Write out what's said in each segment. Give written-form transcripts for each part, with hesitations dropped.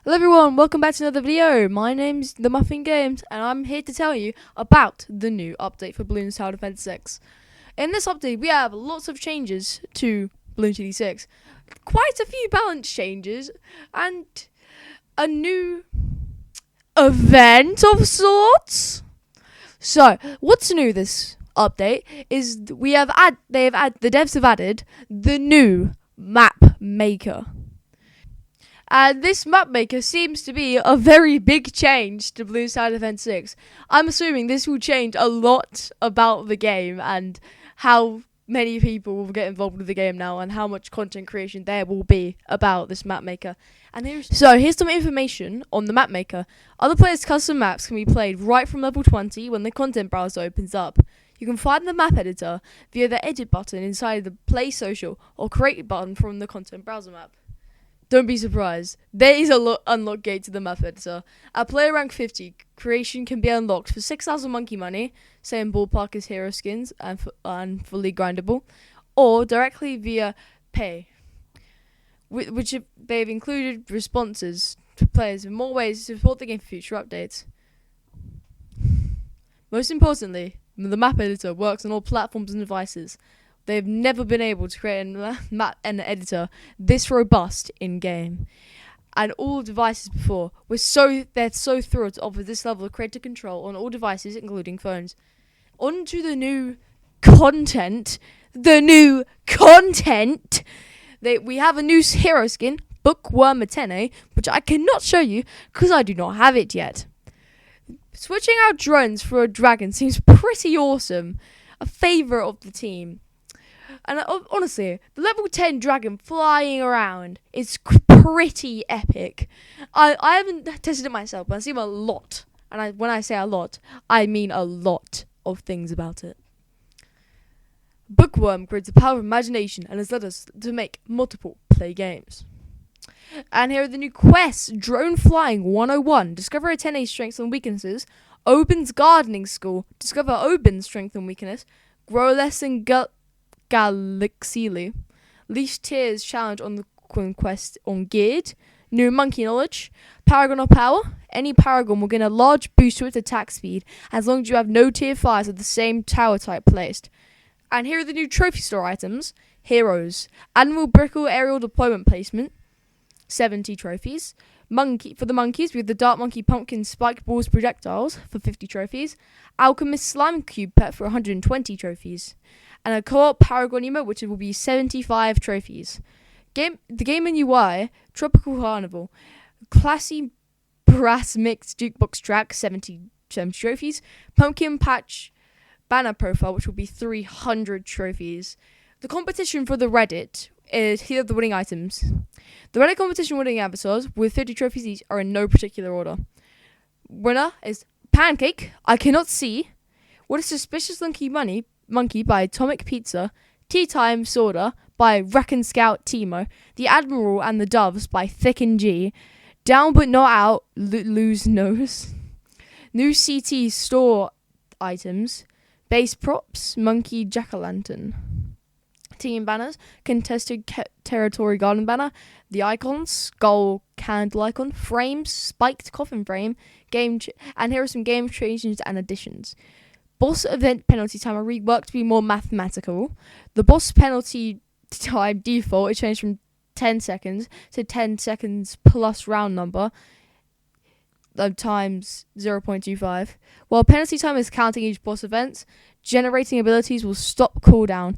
Hello everyone, welcome back to another video. My name's The Muffin Games and I'm here to tell you about the new update for Bloons Tower Defense 6. In this update we have lots of changes to BTD6. Quite a few balance changes and a new event of sorts. So, what's new this update is the devs have added the new map maker. And this map maker seems to be a very big change to Bloons Tower Defense 6. I'm assuming this will change a lot about the game and how many people will get involved with the game now and how much content creation there will be about this map maker. And here's some information on the map maker. Other players' custom maps can be played right from level 20 when the content browser opens up. You can find the map editor via the edit button inside the Play Social or Create button from the content browser map. Don't be surprised. There is a unlock gate to the map editor. At player rank 50, creation can be unlocked for 6,000 monkey money, same ballpark as hero skins and fully grindable, or directly via pay, which they've included responses to players in more ways to support the game for future updates. Most importantly, the map editor works on all platforms and devices. They've never been able to create a map and editor this robust in game, and all devices before they're so thrilled to offer this level of creator control on all devices, including phones. On to the new content. We have a new hero skin, Bookworm Atene, which I cannot show you because I do not have it yet. Switching out drones for a dragon seems pretty awesome. A favourite of the team. And honestly, the level 10 dragon flying around is pretty epic. I haven't tested it myself, but I've seen a lot. And when I say a lot, I mean a lot of things about it. Bookworm creates the power of imagination and has led us to make multiple play games. And here are the new quests. Drone Flying 101. Discover Atene's strengths and weaknesses. Oben's Gardening School. Discover Oben's strength and weakness. Grow less in Galaxily. Leash Tears Challenge on the Quest on Geared. New Monkey Knowledge. Paragon of Power. Any Paragon will gain a large boost to its attack speed as long as you have no tier 5s of the same tower type placed. And here are the new trophy store items. Heroes. Admiral Brickle Aerial Deployment Placement. 70 trophies. For the monkeys, we have the Dark Monkey Pumpkin Spike Balls Projectiles for 50 trophies. Alchemist Slime Cube Pet for 120 trophies. And a co-op Paragon emote, which will be 75 trophies. The game and UI, Tropical Carnival. Classy Brass Mix Jukebox Track, 70 trophies. Pumpkin Patch Banner Profile, which will be 300 trophies. The competition for the Reddit is here are the winning items. The Reddit competition winning avatars with 50 trophies each are in no particular order. Winner is Pancake, I Cannot See, What a Suspicious Monkey by Atomic Pizza, Tea Time Soda by Reckon Scout Timo, The Admiral and the Doves by Thick and G, Down But Not Out, Lose Nose, New CT Store Items, Base Props, Monkey Jack-o'-lantern. Team banners, Contested Territory Garden banner, the icons, Skull Candle icon, frames, Spiked Coffin frame, and here are some game changes and additions. Boss event penalty timer reworked to be more mathematical. The boss penalty time default is changed from 10 seconds to 10 seconds plus round number times 0.25. While penalty time is counting each boss event, generating abilities will stop cooldown.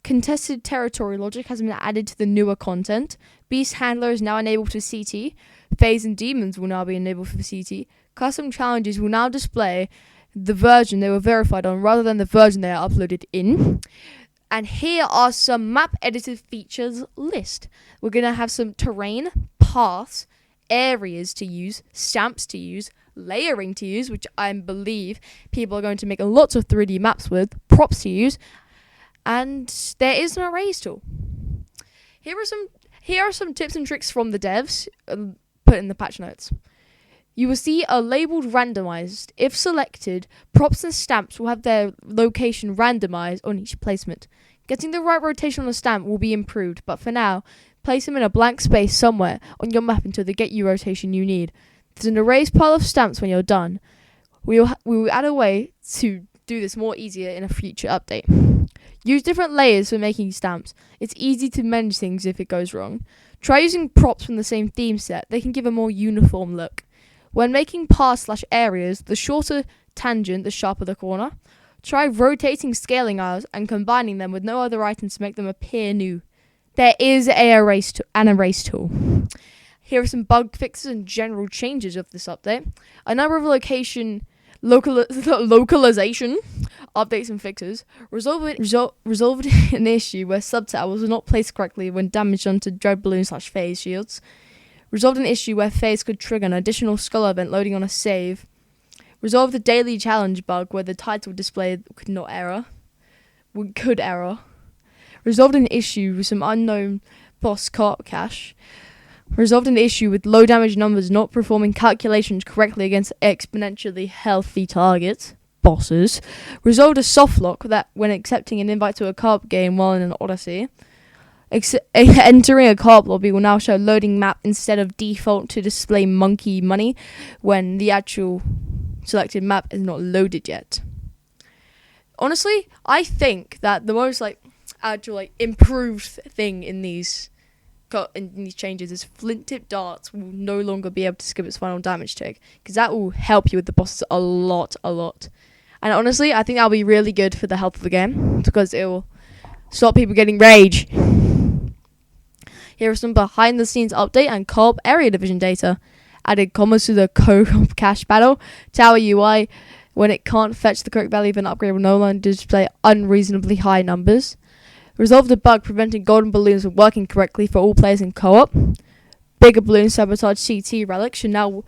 Contested territory logic has been added to the newer content. Beast Handler is now enabled for CT. Phase and Demons will now be enabled for CT. Custom challenges will now display the version they were verified on rather than the version they are uploaded in. And here are some map edited features list. We're going to have some terrain, paths, areas to use, stamps to use, layering to use, which I believe people are going to make lots of 3D maps with, props to use, and there is an arrays tool. Here are some tips and tricks from the devs put in the patch notes. You will see a labeled randomized. If selected, props and stamps will have their location randomized on each placement. Getting the right rotation on a stamp will be improved, but for now, Place them in a blank space somewhere on your map until they get you rotation you need. There's an erased pile of stamps when you're done. We will add a way to do this more easier in a future update. Use different layers for making stamps. It's easy to mend things if it goes wrong. Try using props from the same theme set. They can give a more uniform look. When making paths/areas, the shorter tangent, the sharper the corner. Try rotating scaling isles and combining them with no other items to make them appear new. There is an erase tool. Here are some bug fixes and general changes of this update. A number of localization updates and fixes. Resolved an issue where sub-towers were not placed correctly when damaged onto dread balloon/phase shields. Resolved an issue where phase could trigger an additional skull event loading on a save. Resolved the daily challenge bug where the title display could error. Resolved an issue with some unknown boss carp cache. Resolved an issue with low damage numbers not performing calculations correctly against exponentially healthy targets, bosses. Resolved a soft lock that when accepting an invite to a carp game while in an Odyssey. Entering a carp lobby will now show loading map instead of default to display monkey money when the actual selected map is not loaded yet. Honestly, I think that the most actual improved thing in these changes is flint tip darts will no longer be able to skip its final damage tick, because that will help you with the bosses a lot. And honestly, I think that'll be really good for the health of the game, because it will stop people getting rage. Here are some behind the scenes update and co-op area division data. Added commas to the co-op cache battle. Tower UI, when it can't fetch the correct value of an upgrade, will no longer display unreasonably high numbers. Resolved a bug preventing golden balloons from working correctly for all players in co-op. Bigger balloon sabotage CT relics should now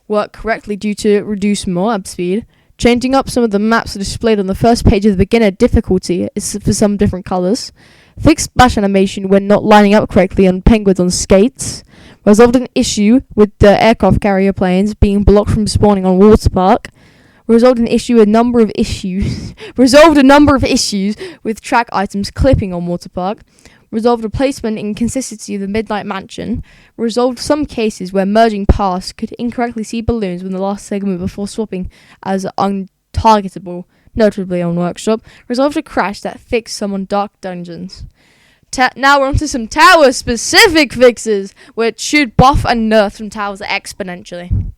work correctly due to reduced mob speed. Changing up some of the maps displayed on the first page of the beginner difficulty is for some different colours. Fixed splash animation when not lining up correctly on penguins on skates. Resolved an issue with the aircraft carrier planes being blocked from spawning on water park. Resolved a number of issues with track items clipping on water park. Resolved replacement inconsistency of the Midnight Mansion. Resolved some cases where merging paths could incorrectly see balloons when the last segment before swapping as untargetable, notably on Workshop. Resolved a crash that fixed some on Dark Dungeons. Now we're on to some tower-specific fixes, which should buff and nerf some towers exponentially.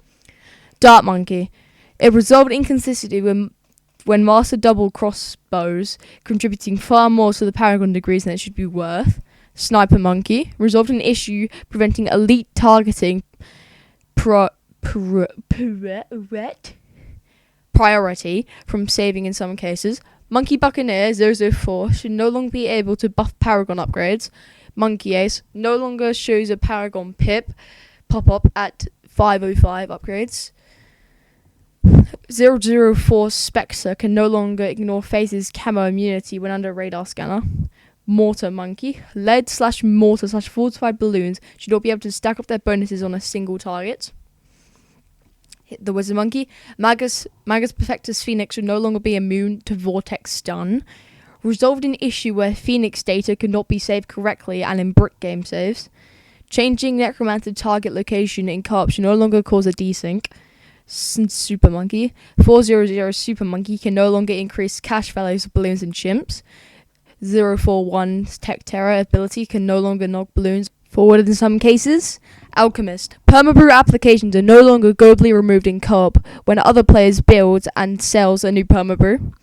Dart Monkey. It resolved inconsistency when master double crossbows, contributing far more to the Paragon degrees than it should be worth. Sniper Monkey. Resolved an issue preventing elite targeting priority from saving in some cases. Monkey Buccaneer 004 should no longer be able to buff Paragon upgrades. Monkey Ace no longer shows a Paragon pip pop-up at 505 upgrades. 004 Spectre can no longer ignore phases camo immunity when under radar scanner. Mortar Monkey. Lead/mortar/fortified balloons should not be able to stack up their bonuses on a single target. The Wizard Monkey. Magus Perfectus Phoenix should no longer be immune to Vortex Stun. Resolved an issue where Phoenix data could not be saved correctly and in brick game saves. Changing Necromancer target location in co-op should no longer cause a desync. Super Monkey. 400 Super Monkey can no longer increase cash values of balloons and chimps. 041's Tech Terror ability can no longer knock balloons forward in some cases. Alchemist. Permabrew applications are no longer globally removed in co-op when other players build and sells a new Permabrew.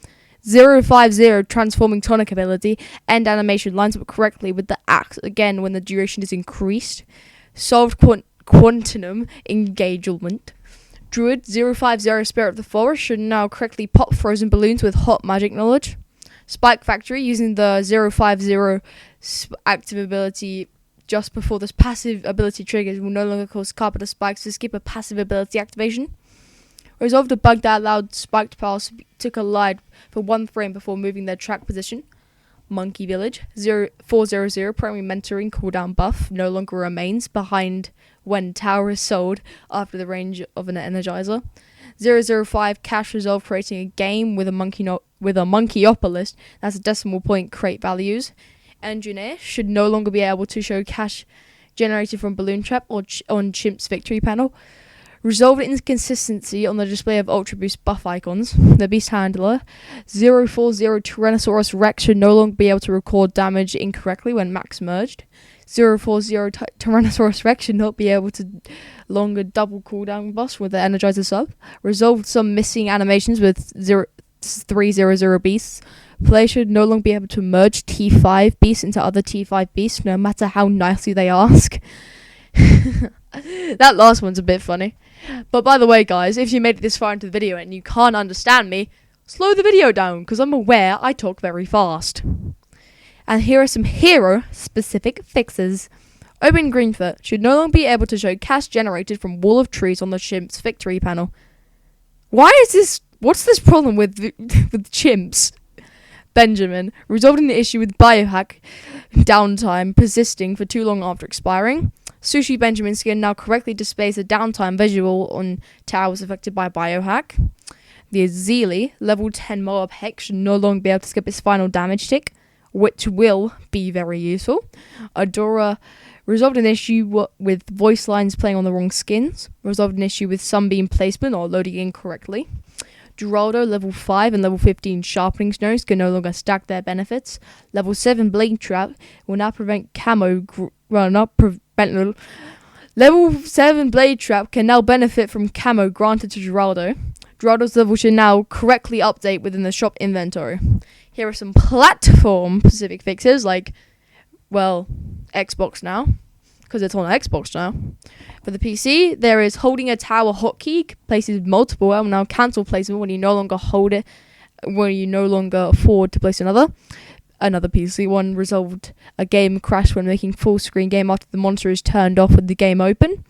050 Transforming Tonic ability. End animation lines up correctly with the axe again when the duration is increased. Solved Quantum Engagement. Druid 050 Spirit of the Forest should now correctly pop frozen balloons with hot magic knowledge. Spike Factory using the 050 active ability just before this passive ability triggers will no longer cause carpenter spikes to skip a passive ability activation. Resolved a bug that allowed spiked paths to collide for 1 frame before moving their track position. Monkey Village 400 primary mentoring cooldown buff no longer remains behind when tower is sold after the range of an energizer. 005 cash resolve creating a game with a Monkeyopolis, that's a decimal point crate values. engineer should no longer be able to show cash generated from balloon trap or on Chimp's victory panel. Resolved inconsistency on the display of Ultra Boost buff icons. The Beast Handler 040 Tyrannosaurus Rex should no longer be able to record damage incorrectly when max merged. 040 Tyrannosaurus Rex should not be able to longer double cooldown buffs with the Energizer sub. Resolved some missing animations with 300 beasts. Players should no longer be able to merge T5 beasts into other T5 beasts, no matter how nicely they ask. That last one's a bit funny. But by the way, guys, if you made it this far into the video and you can't understand me, slow the video down, because I'm aware I talk very fast. And here are some hero-specific fixes. Open Greenfoot should no longer be able to show cash generated from Wall of Trees on the Chimp's victory panel. Why is this? What's this problem with chimps? Benjamin, resolving the issue with biohack downtime persisting for too long after expiring. Sushi Benjamin skin now correctly displays a downtime visual on towers affected by biohack. The Azili, level 10 Moab Hex, should no longer be able to skip its final damage tick, which will be very useful. Adora resolved an issue with voice lines playing on the wrong skins. Resolved an issue with sunbeam placement or loading incorrectly. Geraldo, level 5 and level 15 sharpening stones can no longer stack their benefits. Level 7 blade trap will now prevent Level 7 blade trap can now benefit from camo granted to Geraldo. Geraldo's level should now correctly update within the shop inventory. Here are some platform-specific fixes, like, well, Xbox now, because it's on Xbox now. For the PC, there is holding a tower hotkey, places multiple, and will now cancel placement when you no longer hold it, when you no longer afford to place another. Another PC one resolved a game crash when making full screen game after the monitor is turned off with the game open.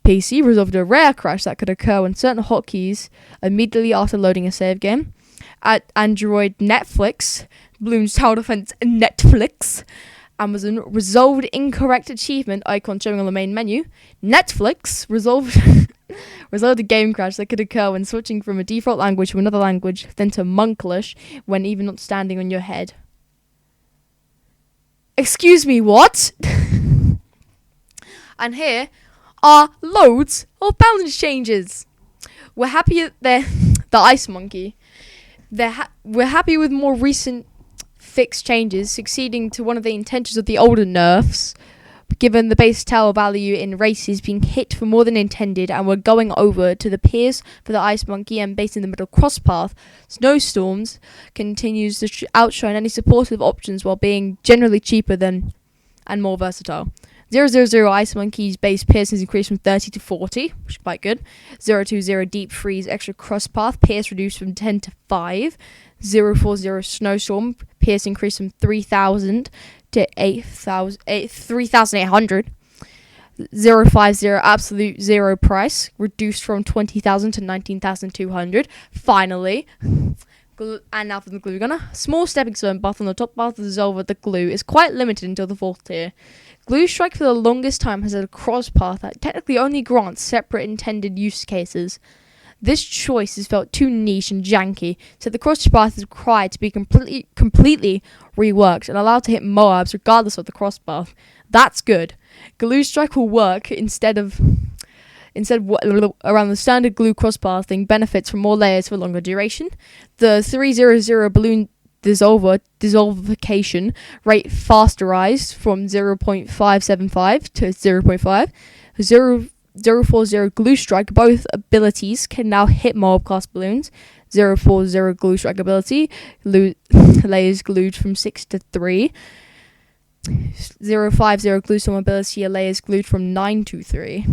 PC resolved a rare crash that could occur when certain hotkeys immediately after loading a save game. At Android Netflix, Bloons Tower Defense Netflix, Amazon resolved incorrect achievement icon showing on the main menu. Netflix resolved a game crash that could occur when switching from a default language to another language, then to Monklish when even not standing on your head. Excuse me, what? And here are loads of balance changes. We're happy that the Ice Monkey. We're happy with more recent fixed changes, succeeding to one of the intentions of the older nerfs, given the base tower value in races being hit for more than intended, and we're going over to the piers for the Ice Monkey and based in the middle cross path. Snowstorms continues to outshine any supportive options while being generally cheaper than and more versatile. 000 Ice Monkey's base pierce has increased from 30 to 40, which is quite good. 020 Deep Freeze extra cross path pierce reduced from 10 to 5. 040 Snowstorm pierce increased from 3,000 to 3,800. 050 Absolute Zero price reduced from 20,000 to 19,200. Finally, and now for the glue gunner. Small stepping stone buff on the top part of the Zolva. The glue is quite limited until the 4th tier. Glue Strike for the longest time has had a cross path that technically only grants separate intended use cases. This choice is felt too niche and janky, so the cross path is required to be completely reworked and allowed to hit Moabs regardless of the cross path. That's good. Glue Strike will work instead of around the standard glue cross path thing benefits from more layers for longer duration. The 300 balloon dissolvification rate fasterized from 0.575 to 0.5. 040 Glue Strike, both abilities can now hit mob class balloons. 040 Glue Strike ability, layers glued from 6 to 3. 050 Glue Storm ability, layers glued from 9 to 3.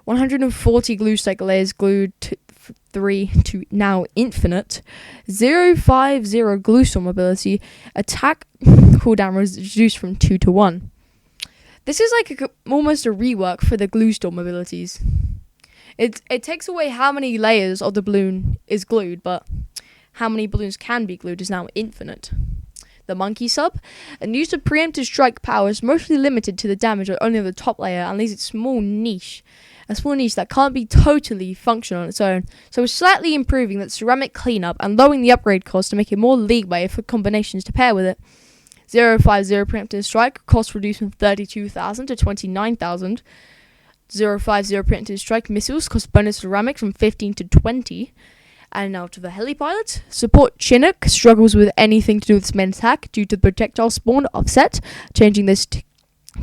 140 Glue Strike, layers glued to 3 to now infinite. 050 Glue Storm ability, attack cooldown reduced from 2 to 1. This is like almost a rework for the Glue Storm abilities. It takes away how many layers of the balloon is glued, but how many balloons can be glued is now infinite. The Monkey sub, and use of preemptive strike power is mostly limited to the damage only of the top layer and leaves it a small niche that can't be totally functional on its own, so it's slightly improving that ceramic cleanup and lowering the upgrade cost to make it more leeway for combinations to pair with it. 050 preemptive strike, cost reduced from 32,000 to 29,000. 050 preemptive strike missiles, cost bonus ceramic from 15 to 20. And now to the heli pilot. Support Chinook struggles with anything to do with its main attack due to the projectile spawn offset. Changing this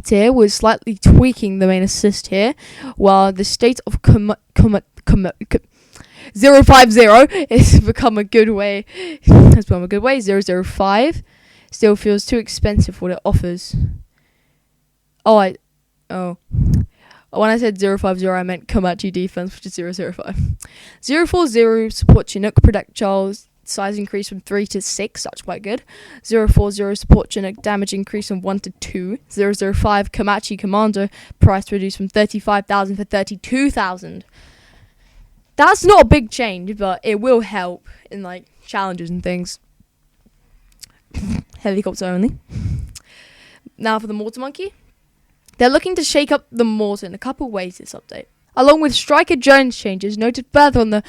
tier was slightly tweaking the main assist here, while the state of 050 has become a good way. 005 still feels too expensive for what it offers. When I said 050, I meant Komachi defense, which is 005. 040 support Chinook projectiles size increase from 3 to 6, that's quite good. 040 support Chinook damage increase from 1 to 2. 005 Komachi commander price reduced from 35,000 to 32,000. That's not a big change, but it will help in like challenges and things. Helicopter only. Now for the mortar monkey. They're looking to shake up the mortar in a couple ways this update. Along with Striker Jones changes noted further on the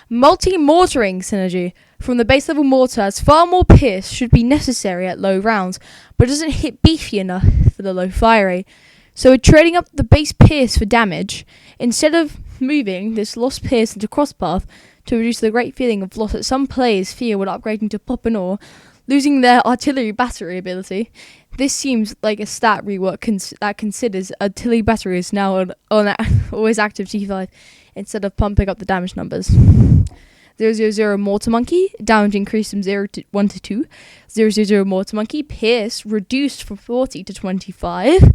multi-mortaring synergy from the base level mortar, as far more pierce should be necessary at low rounds, but doesn't hit beefy enough for the low fire rate. So we're trading up the base pierce for damage, instead of moving this lost pierce into crosspath to reduce the great feeling of loss that some players fear when upgrading to pop and ore, losing their artillery battery ability. This seems like a stat rework that considers artillery batteries now on always active T5 instead of pumping up the damage numbers. 000 Mortar Monkey, damage increased from 1 to 2. 000 Mortar Monkey, pierce reduced from 40 to 25.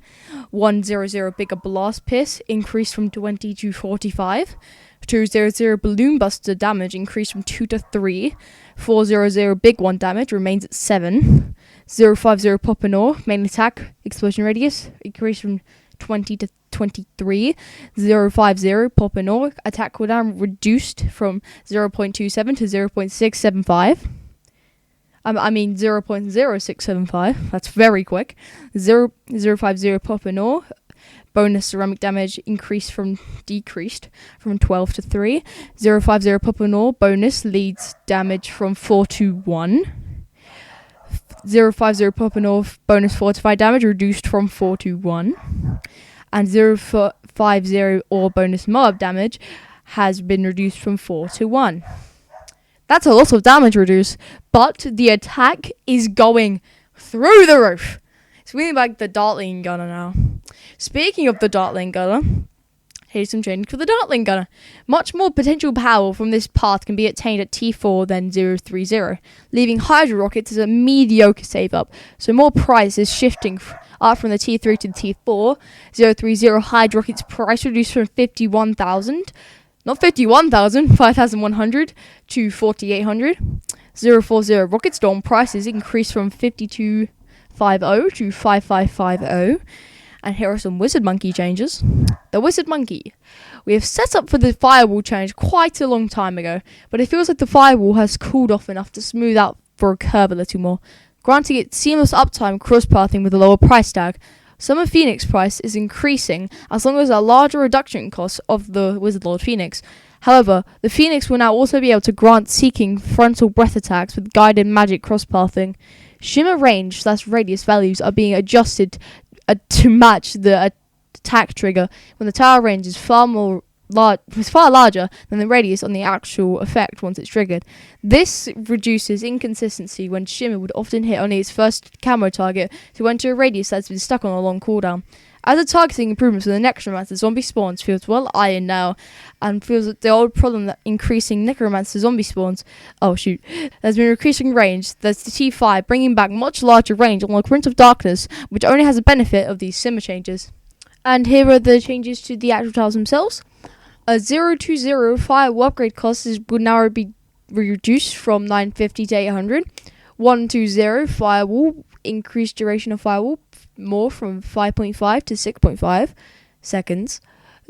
100 Bigger Blast Pierce increased from 20 to 45. 200 Balloon Buster damage increased from 2 to 3. 400 Big One damage remains at 7. 050 Pop and Ore, main attack, explosion radius, increased from 20 to 23. 050 Pop and Ore, attack cooldown reduced from 0.27 to 0.675. 0.0675, that's very quick. 050 Pop and Ore, bonus ceramic damage decreased from 12 to 3. 050 Pop and Ore, bonus leads damage from 4 to 1. 050 Pop and Ore, bonus fortified damage reduced from 4 to 1. And 050 Ore bonus mob damage has been reduced from 4 to 1. That's a lot of damage reduced, but the attack is going through the roof. It's really like the Dartling Gunner now. Speaking of the Dartling Gunner, here's some training for the Dartling Gunner. Much more potential power from this path can be attained at T4 than 030, leaving Hydro Rockets as a mediocre save up, so more price is shifting up from the T3 to the T4. 030 Hydro Rockets price reduced from 51,000, not 51,000, 5,100 to 4,800. 040 Rocket Storm prices increased from 5250 to 5550. And here are some Wizard Monkey changes. The Wizard Monkey. We have set up for the firewall change quite a long time ago, but it feels like the firewall has cooled off enough to smooth out for a curve a little more, granting it seamless uptime cross-pathing with a lower price tag. Summer Phoenix price is increasing as long as a larger reduction cost of the Wizard Lord Phoenix. However, the Phoenix will now also be able to grant seeking frontal breath attacks with guided magic cross-pathing. Shimmer range / radius values are being adjusted to match the attack trigger when the tower range is far larger than the radius on the actual effect once it's triggered. This reduces inconsistency when Shimmer would often hit only its first camo target to enter a radius that's been stuck on a long cooldown. As the targeting improvements for the Necromancer zombie spawns feels well ironed now, and feels that the old problem that increasing Necromancer zombie spawns, there's been increasing range. There's the T5 bringing back much larger range on the Prince of Darkness, which only has the benefit of these simmer changes. And here are the changes to the actual tiles themselves. A 020 firewall upgrade cost would now be reduced from 950 to 800. 120 firewall, increased duration of firewall more from 5.5 to 6.5 seconds.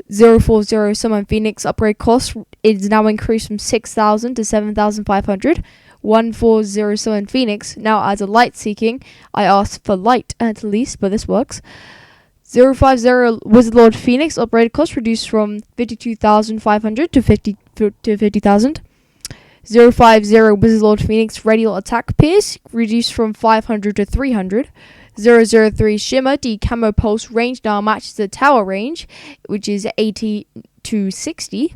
040 Summon Phoenix upgrade cost is now increased from 6,000 to 7,500. 140 Summon Phoenix now adds a light seeking. I asked for light at least, but this works. 050 Wizard Lord Phoenix upgrade cost reduced from 52,500 to 50,000. 050 Wizard Phoenix radial attack pierce reduced from 500 to 300. 003 Shimmer decamo pulse range now matches the tower range, which is 80 to 60.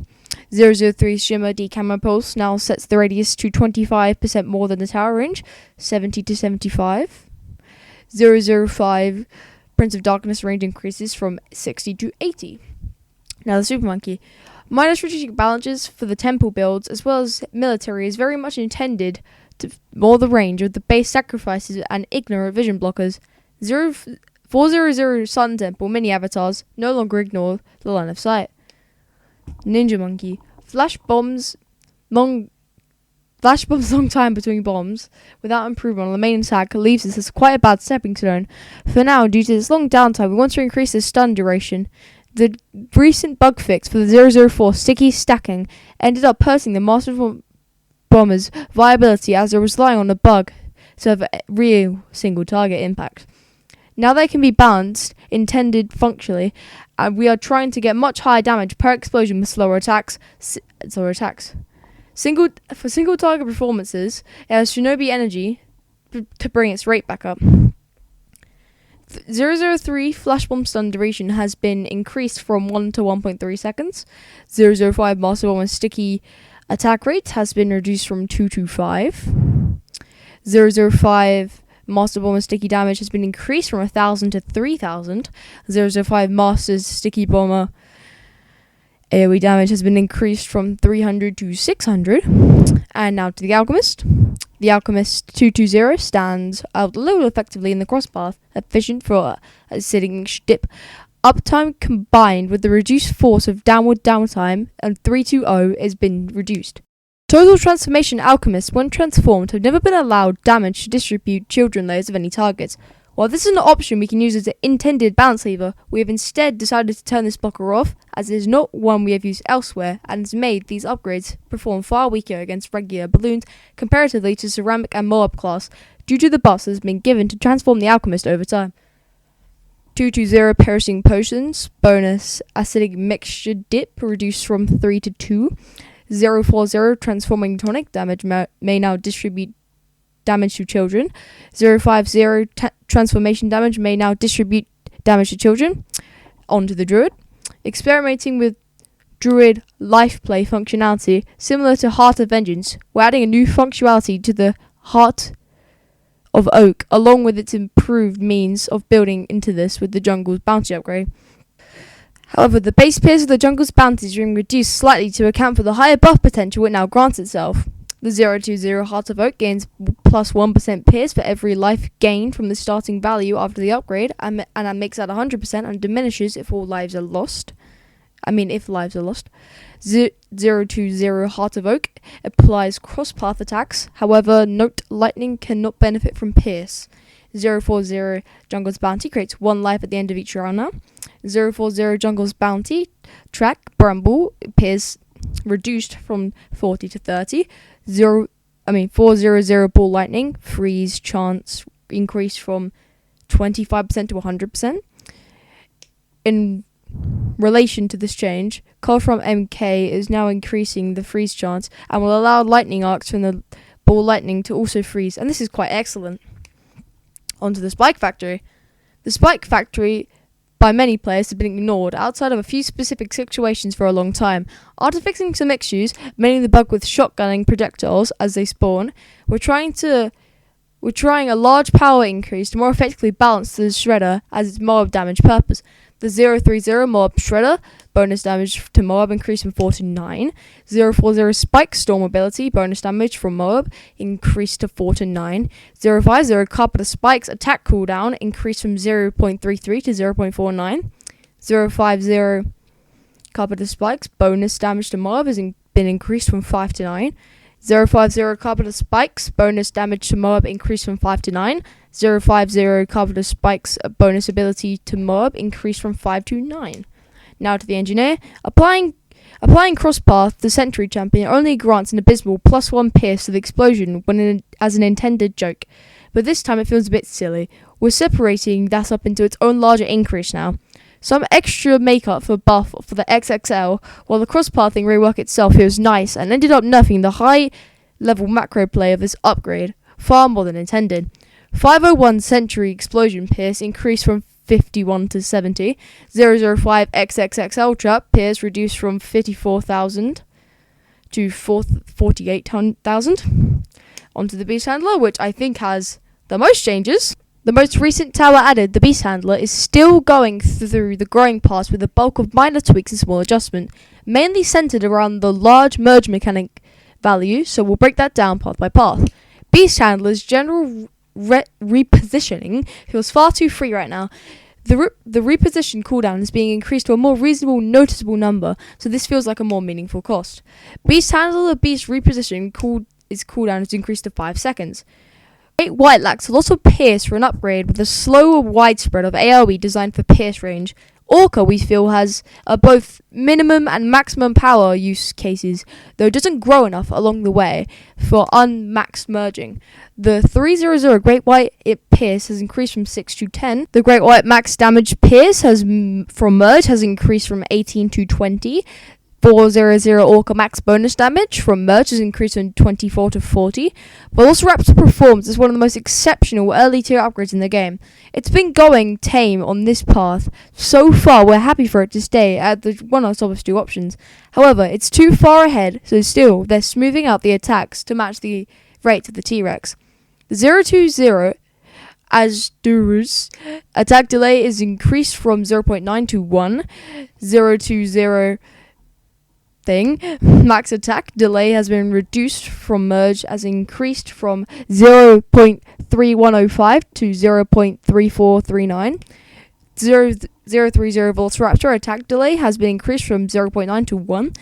003 Shimmer decamo pulse now sets the radius to 25% more than the tower range, 70 to 75. 005 Prince of Darkness range increases from 60 to 80. Now the Super Monkey. Minor strategic balances for the temple builds as well as military is very much intended to more the range of the base sacrifices and ignorant vision blockers. 400 Sun Temple mini avatars no longer ignore the line of sight. Ninja Monkey. Flash bombs long time between bombs without improvement on the main attack leaves us as quite a bad stepping stone. For now, due to this long downtime, we want to increase the stun duration. The recent bug fix for the 004 sticky stacking ended up hurting the Master Bomber's viability as they're relying on the bug to have a real single target impact. Now they can be balanced, intended functionally, and we are trying to get much higher damage per explosion with slower attacks. Single target performances, it has Shinobi energy to bring its rate back up. 003 Flash Bomb stun duration has been increased from 1 to 1.3 seconds. 005 Master Bomb sticky attack rate has been reduced from 2 to 5. 005 Master Bomber sticky damage has been increased from 1,000 to 3,000. 005 Master's sticky bomber AoE damage has been increased from 300 to 600. And now to the Alchemist. The Alchemist 220 stands out a little effectively in the crosspath, efficient for a sitting dip. Uptime combined with the reduced force of downward downtime and 320 has been reduced. Total Transformation Alchemists, when transformed, have never been allowed damage to distribute children layers of any targets. While this is an option we can use as an intended balance lever, we have instead decided to turn this blocker off, as it is not one we have used elsewhere, and has made these upgrades perform far weaker against regular balloons comparatively to Ceramic and Moab class, due to the buffs that has been given to transform the Alchemist over time. 220 Perishing Potions, bonus acidic mixture dip reduced from 3 to 2. 040 Transforming Tonic damage may now distribute damage to children. 050 Transformation damage may now distribute damage to children. On to the Druid. Experimenting with Druid life play functionality, similar to Heart of Vengeance, we're adding a new functionality to the Heart of Oak, along with its improved means of building into this with the Jungle's Bounty upgrade. However, the base pierce of the Jungle's Bounty is being reduced slightly to account for the higher buff potential it now grants itself. The 020 Heart of Oak gains plus 1% pierce for every life gained from the starting value after the upgrade, and that makes that 100% and diminishes if lives are lost. 020 Heart of Oak applies cross-path attacks. However, note lightning cannot benefit from pierce. 040 Jungle's Bounty creates 1 life at the end of each round now. 040 Jungle's Bounty track Bramble appears reduced from 40 to 30. 400 Ball Lightning freeze chance increased from 25% to 100%. In relation to this change, Call from MK is now increasing the freeze chance and will allow lightning arcs from the Ball Lightning to also freeze, and this is quite excellent. Onto the Spike Factory. The Spike Factory, by many players, has been ignored outside of a few specific situations for a long time. After fixing some issues, mainly the bug with shotgunning projectiles as they spawn, we're trying a large power increase to more effectively balance the Shredder as its mob damage purpose. The 030 Mob Shredder, bonus damage to Moab increased from 4 to 9. 040 Spike Storm ability, bonus damage from Moab increased to 4 to 9. 050 Carpet of Spikes attack cooldown increased from 0.33 to 0.49. 050 Carpet of Spikes, bonus damage to Moab has been increased from 5 to 9. 050 Carpet of Spikes, bonus damage to Moab increased from 5 to 9. 050 Carpet of Spikes, bonus ability to Moab increased from 5 to 9. Now to the Engineer. Applying Crosspath, the Sentry Champion only grants an abysmal +1 pierce to the explosion as an intended joke. But this time it feels a bit silly. We're separating that up into its own larger increase now. Some extra makeup for the XXL, while the cross-pathing rework itself feels nice and ended up nerfing the high level macro play of this upgrade, far more than intended. 501 Century Explosion Pierce increased from 51 to 70. 005 XXX Ultra Pierce reduced from 54,000 to 48,000 onto the Beast Handler, which I think has the most changes. The most recent tower added, the Beast Handler, is still going through the growing pass with a bulk of minor tweaks and small adjustment, mainly centered around the large merge mechanic value, so we'll break that down path by path. Beast Handler's general repositioning feels far too free right now. The reposition cooldown is being increased to a more reasonable, noticeable number, so this feels like a more meaningful cost. Beast Handler Beast reposition cooldown is increased to 5 seconds. Great White lacks a lot of pierce for an upgrade with a slower widespread of AoE designed for pierce range. Orca, we feel, has both minimum and maximum power use cases, though it doesn't grow enough along the way for unmaxed merging. The 300 Great White Pierce has increased from 6 to 10. The Great White Max Damage Pierce from Merge has increased from 18 to 20. 400 Orca Max bonus damage from Merge has increased from 24 to 40. Velociraptor Performs is one of the most exceptional early tier upgrades in the game. It's been going tame on this path. So far, we're happy for it to stay at the one of the 2 options. However, it's too far ahead, so still, they're smoothing out the attacks to match the rate of the T-Rex. The 020 Azurus attack delay is increased from 0.9 to 1. 020 Max attack delay has been reduced from Merge as increased from 0.3105 to 0.3439. 030 Velociraptor attack delay has been increased from 0.9 to 1.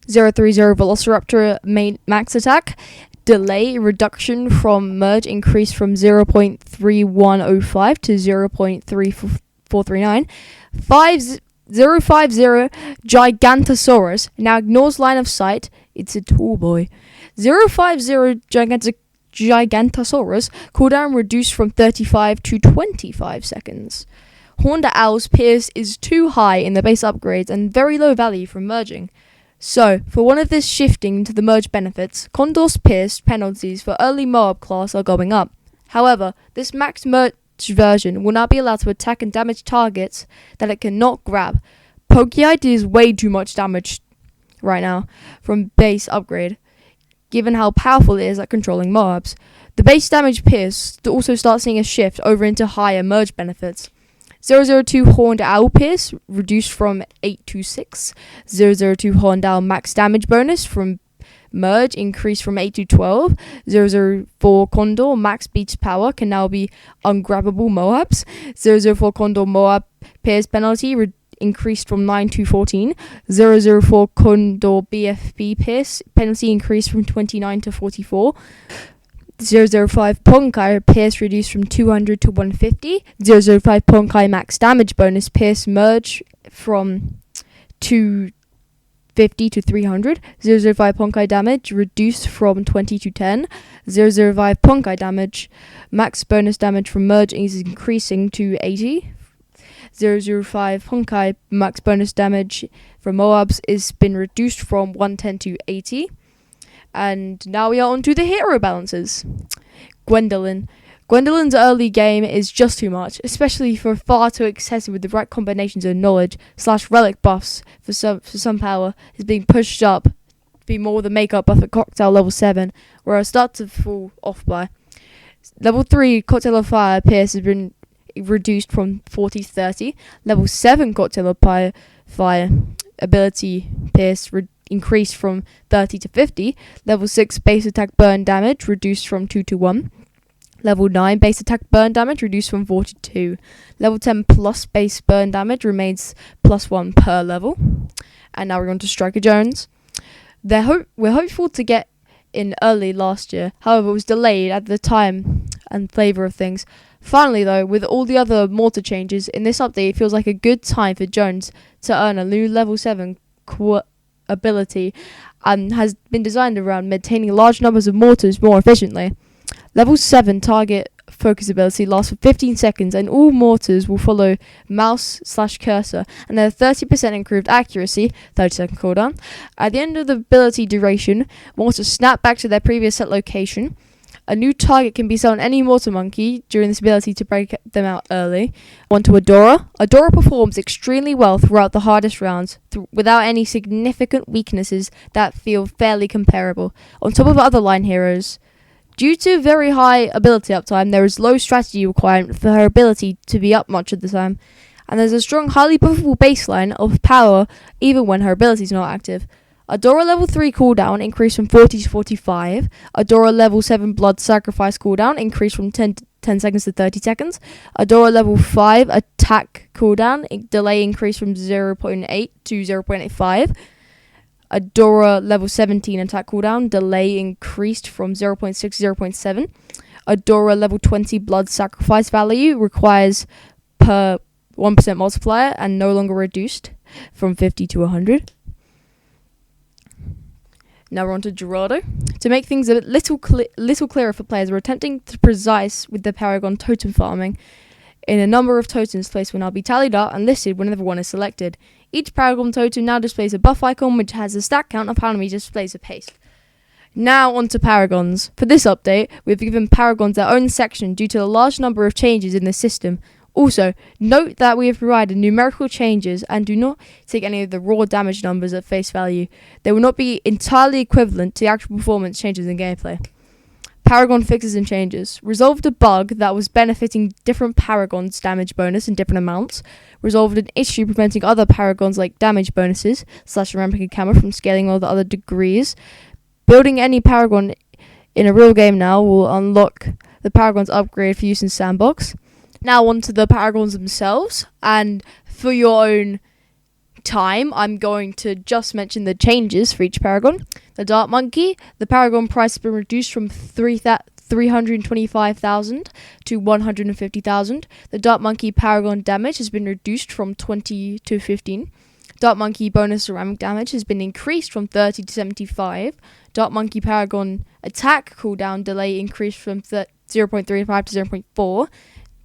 030 Velociraptor main max attack delay reduction from Merge increased from 0.3105 to 0.3439. 050 Gigantosaurus now ignores line of sight. It's a tall boy. 050 Gigantosaurus cooldown reduced from 35 to 25 seconds. Horned Owl's Pierce is too high in the base upgrades and very low value from merging. So, for one of this shifting to the merge benefits, Condor's Pierce penalties for early Moab class are going up. However, this max merge version will not be allowed to attack and damage targets that it cannot grab. Pokei deals way too much damage right now from base upgrade, given how powerful it is at controlling mobs. The base damage Pierce to also start seeing a shift over into higher merge benefits. 002 Horned Owl Pierce reduced from 8 to 6. 002 Horned Owl max damage bonus from Merge increased from 8 to 12. 004 Condor max beach power can now be ungrabbable Moabs. 004 Condor Moab Pierce penalty increased from 9 to 14. 004 Condor BFB Pierce penalty increased from 29 to 44. 005 Ponkai Pierce reduced from 200 to 150. 005 Ponkai max damage bonus Pierce Merge from 250 to 300. 005 Ponkai damage reduced from 20 to 10. 005 Ponkai damage max bonus damage from Merge is increasing to 80. 005 Ponkai max bonus damage from Moabs is been reduced from 110 to 80. And now we are on to the hero balances. Gwendolyn. Gwendolyn's early game is just too much, especially for far too excessive with the right combinations of knowledge / relic buffs for some power is being pushed up to be more the makeup buff at Cocktail level 7, where I start to fall off by. Level 3 Cocktail of Fire Pierce has been reduced from 40 to 30. Level 7 Cocktail of Fire ability Pierce increased from 30 to 50. Level 6 base attack burn damage reduced from 2 to 1. Level 9 base attack burn damage reduced from 4 to 2. Level 10 plus base burn damage remains plus 1 per level. And now we're on to Striker Jones. We're hopeful to get in early last year. However, it was delayed at the time and flavour of things. Finally, though, with all the other mortar changes, in this update it feels like a good time for Jones to earn a new level 7 ability and has been designed around maintaining large numbers of mortars more efficiently. Level 7 target focus ability lasts for 15 seconds, and all mortars will follow mouse/cursor, and they have 30% improved accuracy, 30-second cooldown. At the end of the ability duration, mortars snap back to their previous set location. A new target can be set on any mortar monkey during this ability to break them out early. On to Adora. Adora performs extremely well throughout the hardest rounds, without any significant weaknesses that feel fairly comparable. On top of other line heroes, due to very high ability uptime, there is low strategy requirement for her ability to be up much of the time, and there's a strong, highly buffable baseline of power even when her ability is not active. Adora level 3 cooldown increased from 40 to 45. Adora level 7 blood sacrifice cooldown increased from 10 seconds to 30 seconds. Adora level 5 attack cooldown delay increased from 0.8 to 0.85. Adora level 17 attack cooldown delay increased from 0.6 to 0.7. Adora level 20 blood sacrifice value requires per 1% multiplier and no longer reduced from 50 to 100. Now we're on to Gerardo. To make things a little clearer for players, we're attempting to precise with the Paragon totem farming. In a number of totems placed will now be tallied up and listed whenever one is selected. Each Paragon totem now displays a buff icon which has a stat count of how many displays a pace. Now on to Paragons. For this update, we've given Paragons their own section due to the large number of changes in the system. Also, note that we have provided numerical changes and do not take any of the raw damage numbers at face value. They will not be entirely equivalent to the actual performance changes in gameplay. Paragon fixes and changes. Resolved a bug that was benefiting different Paragons' damage bonus in different amounts. Resolved an issue preventing other Paragons like damage bonuses / ramping a camera from scaling all the other degrees. Building any Paragon in a real game now will unlock the Paragon's upgrade for use in Sandbox. Now on to the Paragons themselves, and for your own time, I'm going to just mention the changes for each Paragon. The Dart Monkey, the Paragon price has been reduced from 325,000 to 150,000. The Dart Monkey Paragon damage has been reduced from 20 to 15. Dart Monkey bonus ceramic damage has been increased from 30 to 75. Dart Monkey Paragon attack cooldown delay increased from 0.35 to 0.4.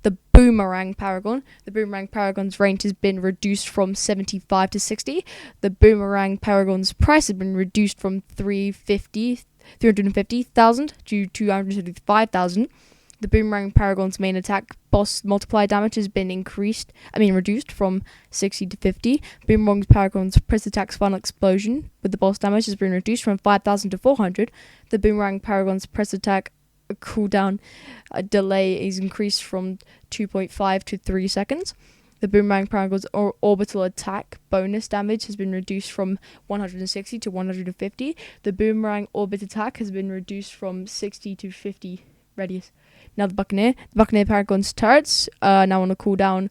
The Boomerang Paragon. The Boomerang Paragon's range has been reduced from 75 to 60. The Boomerang Paragon's price has been reduced from 350,000 to 275,000. The Boomerang Paragon's main attack boss multiplier damage has been reduced from 60 to 50. Boomerang Paragon's press attack's final explosion with the boss damage has been reduced from 5,000 to 400. The Boomerang Paragon's press attack cooldown delay is increased from 2.5 to 3 seconds. The Boomerang Paragon's orbital attack bonus damage has been reduced from 160 to 150. The Boomerang orbit attack has been reduced from 60 to 50 radius. Now the Buccaneer. The Buccaneer Paragon's turrets are now on a cooldown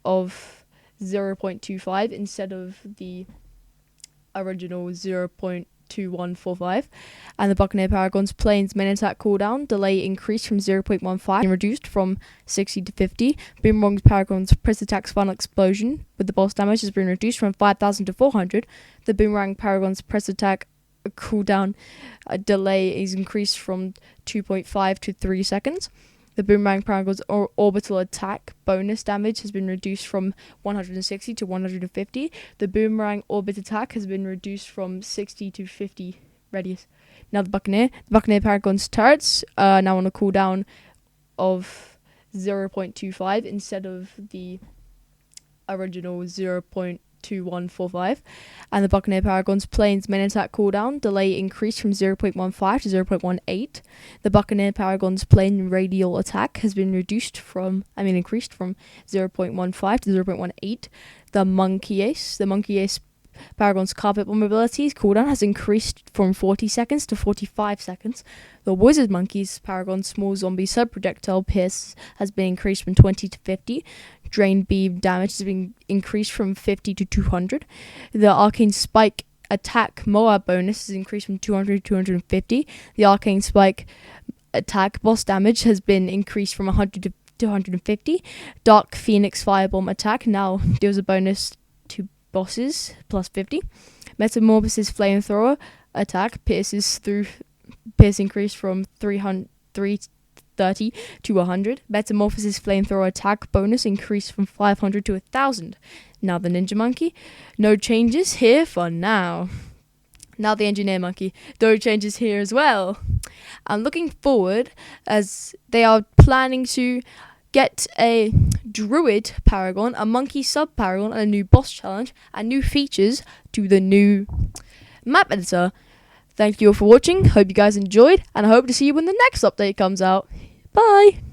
of 0.25 instead of the original 0.2145. And the Buccaneer Paragon's plane's main attack cooldown delay increased from 0.15 and reduced from 60 to 50. Boomerang Paragon's press attack's final explosion with the boss damage has been reduced from 5,000 to 400. The Boomerang Paragon's press attack cooldown delay is increased from 2.5 to 3 seconds. The Boomerang Paragon's orbital attack bonus damage has been reduced from 160 to 150. The Boomerang orbit attack has been reduced from 60 to 50 radius. Now the Buccaneer. The Buccaneer Paragon's turrets are now on a cooldown of 0.25 instead of the original 0.2145. And the Buccaneer Paragon's plane's main attack cooldown delay increased from 0.15 to 0.18. The Buccaneer Paragon's plane radial attack has been increased from 0.15 to 0.18. The Monkey Ace Paragon's carpet bomb abilities cooldown has increased from 40 seconds to 45 seconds. The Wizard Monkey's Paragon's small zombie sub-projectile pierce has been increased from 20 to 50. Drain beam damage has been increased from 50 to 200. The Arcane Spike attack Moab bonus is increased from 200 to 250. The Arcane Spike attack boss damage has been increased from 100 to 250. Dark Phoenix Firebomb attack now deals a bonus to bosses plus 50. Metamorphosis Flamethrower attack pierce increased from 3 30 to 100. Metamorphosis flamethrower attack bonus increased from 500 to 1000. Now the ninja monkey. No changes here for now. Now the engineer monkey. No changes here as well. I'm looking forward as they are planning to get a druid paragon, a monkey sub paragon, and a new boss challenge, and new features to the new map editor. Thank you all for watching. Hope you guys enjoyed, and I hope to see you when the next update comes out. Bye!